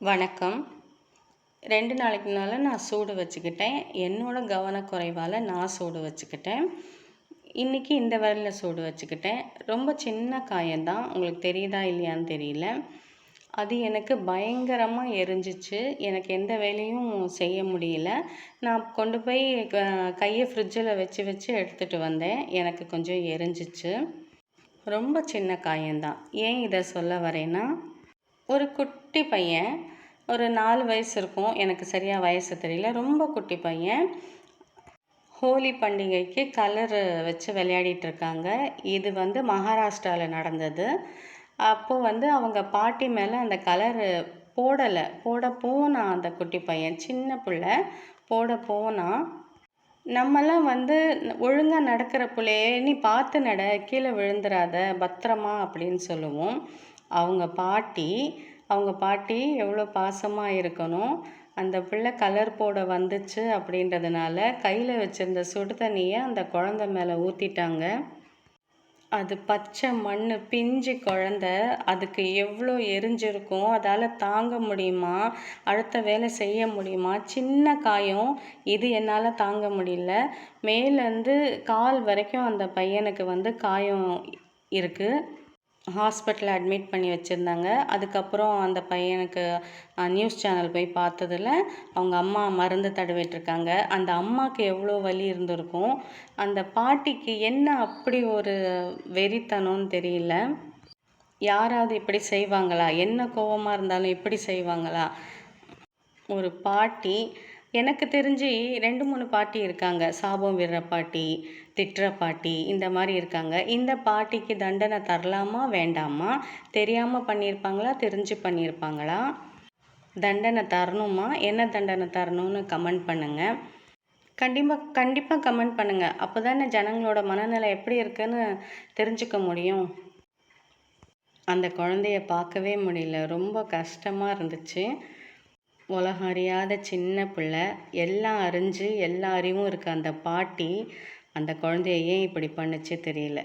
வணக்கம். 2 நாளைக்கு முன்னால நான் சூடு வச்சுக்கிட்டேன். என்னோட கவனக்குறைவால நான் சூடு வச்சுக்கிட்டேன். இன்னைக்கு இந்த விரல்ல சூடு வச்சுக்கிட்டேன். ரொம்ப சின்ன காயம் தான். உங்களுக்கு தெரியுதா இல்லையான்னு தெரியல. அது எனக்கு பயங்கரமா எரிஞ்சிச்சு. எனக்கு எந்த வேலையும் செய்ய முடியல. நான் கொண்டு போய் கைய ஃப்ரிட்ஜில வச்சு வச்சு எடுத்துட்டு வந்தேன். எனக்கு கொஞ்சம் எரிஞ்சிச்சு. ரொம்ப சின்ன காயம் தான். ஏன் இத சொல்ல வரேன்னா, ஒரு குட்டி பையன், ஒரு 4 வயசு இருக்கும். எனக்கு சரியா வயசு தெரியல. ரொம்ப குட்டி பையன். ஹோலி பண்டிகைக்கு கலர் வச்சு விளையாடிட்டு இருக்காங்க. இது மகாராஷ்டிரால நடந்தது. அப்போ அவங்க பாட்டி மேல அந்த கலர் போடல. போட போனான் அந்த குட்டி பையன். சின்ன புள்ள. போட போனான். நம்மலாம் ஒழுங்கா நடக்கிற புள்ளையே, "நீ பார்த்து நட, கீழே விழுந்துராத, பத்திரமா" அப்படின்னு சொல்லுவோம். அவங்க பாட்டி அவங்க பாட்டி எவ்வளோ பாசமா இருக்கணும். அந்த பிள்ளை கலர் போட வந்துச்சு அப்படின்றதுனால, கையில வச்சிருந்த சுடு தண்ணிய அந்த குழந்தை மேல ஊத்திட்டாங்க. அது பச்சை மண்ணு, பிஞ்சு குழந்தை. அதுக்கு எவ்வளோ எரிஞ்சிருக்கும். அதால தாங்க முடியுமா? அடுத்த வேலை செய்ய முடியுமா? சின்ன காயம். இது என்னால தாங்க முடியல. மேலேருந்து கால் வரைக்கும் அந்த பையனுக்கு காயம் இருக்கு. ஹாஸ்பிட்டல்ல அட்மிட் பண்ணி வச்சிருந்தாங்க. அதுக்கப்புறம் அந்த பையனுக்கு நியூஸ் சேனல் போய் பார்த்ததுல, அவங்க அம்மா மருந்து தடவிட்டுருக்காங்க. அந்த அம்மாக்கு எவ்வளோ வலி இருந்திருக்கும். அந்த பாட்டிக்கு என்ன அப்படி ஒரு வெறித்தனம்னு தெரியல. யாராவது இப்படி செய்வாங்களா? என்ன கோவமா இருந்தாலும் இப்படி செய்வாங்களா? ஒரு பாட்டி, எனக்கு தெரிஞ்சு 2, 3 பாட்டி இருக்காங்க. சாபம் விடுற பாட்டி, திட்டுற பாட்டி, இந்த மாரி இருக்காங்க. இந்த பாட்டிக்கு தண்டனை தரலாமா? வேண்டாமா? தெரியாம பண்ணியிருப்பாங்களா? தெரிஞ்சு பண்ணியிருப்பாங்களா? தண்டனை தரணுமா? என்ன தண்டனை தரணும்னு கமெண்ட் பண்ணுங்க. கண்டிப்பா கமெண்ட் பண்ணுங்க. அப்பதானே ஜனங்களோட மனநிலை எப்படி இருக்குன்னு தெரிஞ்சுக்க முடியும். அந்த குழந்தைய பார்க்கவே முடியல. ரொம்ப கஷ்டமா இருந்துச்சு. உலகம் அறியாத சின்ன பிள்ளை. எல்லாம் அறிஞ்சு எல்லா அறிவும் இருக்க அந்த பாட்டி அந்த குழந்தைய ஏன் இப்படி பண்ணுச்சு தெரியல.